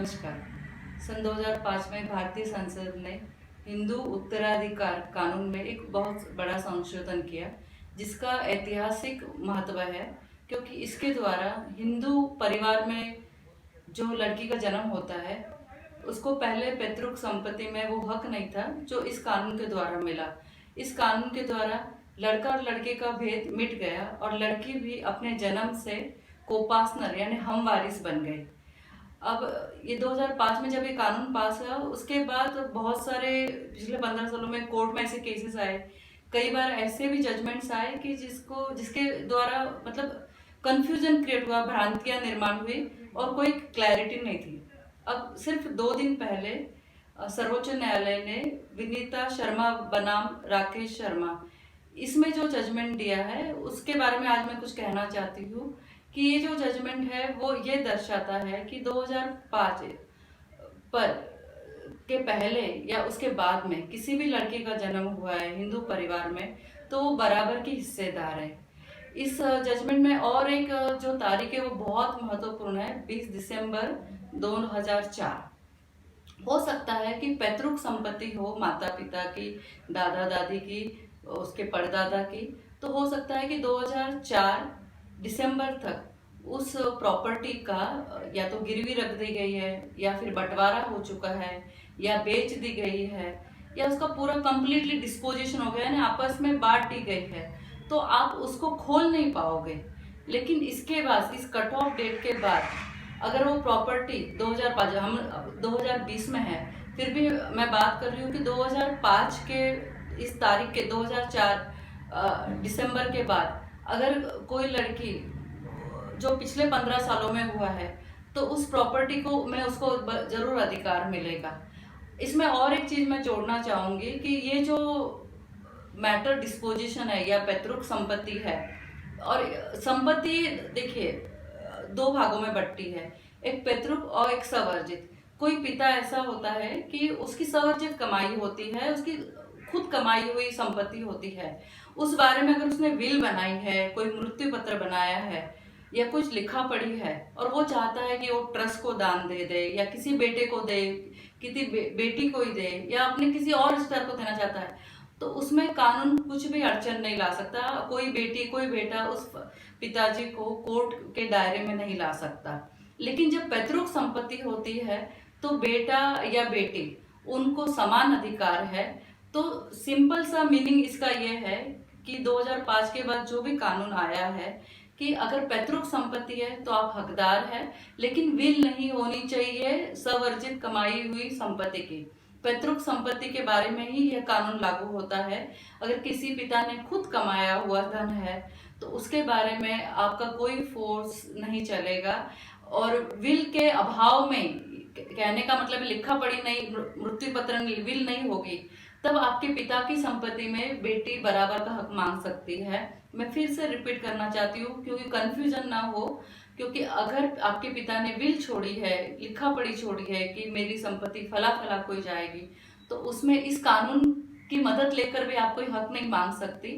नमस्कार। सन 2005 में भारतीय संसद ने हिंदू उत्तराधिकार कानून में एक बहुत बड़ा संशोधन किया, जिसका ऐतिहासिक महत्व है, क्योंकि इसके द्वारा हिंदू परिवार में जो लड़की का जन्म होता है, उसको पहले पैतृक संपत्ति में वो हक नहीं था, जो इस कानून के द्वारा मिला। इस कानून के द्वारा लड़का और लड़के का भेद मिट गया और लड़की भी अपने जन्म से कोपार्टनर यानी हम वारिस बन गई। अब ये 2005 में जब ये कानून पास हुआ, उसके बाद बहुत सारे पिछले 15 सालों में कोर्ट में ऐसे केसेस आए। कई बार ऐसे भी जजमेंट्स आए कि जिसके द्वारा मतलब कंफ्यूजन क्रिएट हुआ, भ्रांतियां निर्माण हुई और कोई क्लैरिटी नहीं थी। अब सिर्फ 2 दिन पहले सर्वोच्च न्यायालय ने विनीता शर्मा बनाम राकेश शर्मा इसमें जो जजमेंट दिया है, उसके बारे में आज मैं कुछ कहना चाहती हूँ कि ये जो जजमेंट है वो ये दर्शाता है कि 2005 पर के पहले या उसके बाद में किसी भी लड़की का जन्म हुआ है हिंदू परिवार में, तो वो बराबर की हिस्सेदार है। इस जजमेंट में और एक जो तारीख है वो बहुत महत्वपूर्ण है, 20 दिसंबर 2004। हो सकता है कि पैतृक संपत्ति हो माता पिता की, दादा दादी की, उसके परदादा की, तो हो सकता है कि 2004 दिसंबर तक उस प्रॉपर्टी का या तो गिरवी रख दी गई है, या फिर बंटवारा हो चुका है, या बेच दी गई है, या उसका पूरा कंप्लीटली डिस्पोजिशन हो गया है, आपस में बांट दी गई है, तो आप उसको खोल नहीं पाओगे। लेकिन इसके बाद, इस कट ऑफ डेट के बाद, अगर वो प्रॉपर्टी 2005, हम 2020 में है, फिर भी मैं बात कर रही हूँ कि 2005 के इस तारीख के 2004 दिसंबर के बाद अगर कोई लड़की जो पिछले 15 सालों में हुआ है, तो उस प्रॉपर्टी को में उसको जरूर अधिकार मिलेगा। इसमें और एक चीज मैं जोड़ना चाहूंगी कि ये जो मैटर डिस्पोजिशन है या पैतृक संपत्ति है, और संपत्ति देखिए 2 भागों में बंटती है, एक पैतृक और एक सवर्जित। कोई पिता ऐसा होता है कि उसकी सवर्जित कमाई होती है, उसकी खुद कमाई हुई संपत्ति होती है, उस बारे में अगर उसने विल बनाई है, कोई मृत्यु पत्र बनाया है या कुछ लिखा पढ़ी है, और वो चाहता है कि वो ट्रस्ट को दान दे दे, या किसी बेटे को दे, किसी बेटी को ही दे, या अपने किसी और रिश्तेदार को देना चाहता है, तो उसमें कानून कुछ भी अड़चन नहीं ला सकता। कोई बेटी कोई बेटा उस पिताजी को कोर्ट के दायरे में नहीं ला सकता। लेकिन जब पैतृक संपत्ति होती है, तो बेटा या बेटी उनको समान अधिकार है। तो सिंपल सा मीनिंग इसका ये है कि 2005 के बाद जो भी कानून आया है कि अगर पैतृक संपत्ति है तो आप हकदार है, लेकिन विल नहीं होनी चाहिए सवर्जित कमाई हुई संपत्ति की। पैतृक संपत्ति के बारे में ही यह कानून लागू होता है। अगर किसी पिता ने खुद कमाया हुआ धन है, तो उसके बारे में आपका कोई फोर्स नहीं चलेगा। और विल के अभाव में, कहने का मतलब लिखा पढ़ी नहीं, मृत्यु पत्र विल नहीं होगी, तब आपके पिता की संपत्ति में बेटी बराबर का हक मांग सकती है। मैं फिर से रिपीट करना चाहती हूँ क्योंकि कंफ्यूजन ना हो, क्योंकि अगर आपके पिता ने विल छोड़ी है, लिखा पढ़ी छोड़ी है कि मेरी संपत्ति फला फला कोई जाएगी, तो उसमें इस कानून की मदद लेकर भी आप कोई हक नहीं मांग सकती।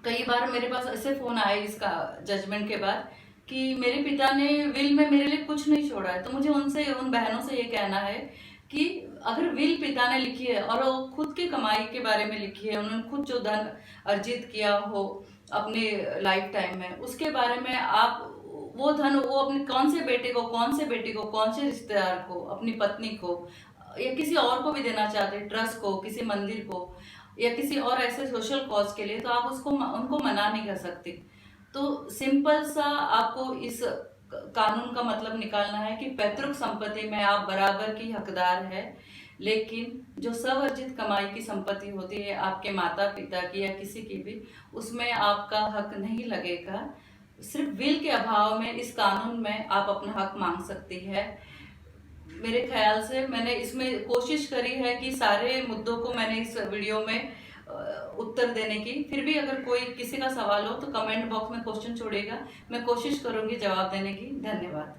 कई बार मेरे पास ऐसे फोन आए इसका जजमेंट के बाद कि मेरे पिता ने विल में मेरे लिए कुछ नहीं छोड़ा है। तो मुझे उन बहनों से ये कहना है कि अगर विल पिता ने लिखी है और वो खुद की कमाई के बारे में लिखी है, उन्होंने खुद जो धन अर्जित किया हो अपने लाइफ टाइम में, उसके बारे में आप वो धन वो अपने कौन से बेटे को, कौन से बेटी को, कौन से रिश्तेदार को, अपनी पत्नी को या किसी और को भी देना चाहते, ट्रस्ट को, किसी मंदिर को, या किसी और ऐसे सोशल कॉज के लिए, तो आप उनको मना नहीं कर सकती। तो सिंपल सा आपको इस कानून का मतलब निकालना है कि पैतृक संपत्ति में आप बराबर की हकदार है, लेकिन जो स्वर्जित कमाई की संपत्ति होती है आपके माता पिता की या किसी की भी, उसमें आपका हक नहीं लगेगा। सिर्फ विल के अभाव में इस कानून में आप अपना हक मांग सकती है। मेरे ख्याल से मैंने इसमें कोशिश करी है कि सारे मुद्दों को मैंने इस वीडियो में उत्तर देने की। फिर भी अगर कोई किसी का सवाल हो तो कमेंट बॉक्स में क्वेश्चन छोड़िएगा, मैं कोशिश करूंगी जवाब देने की। धन्यवाद।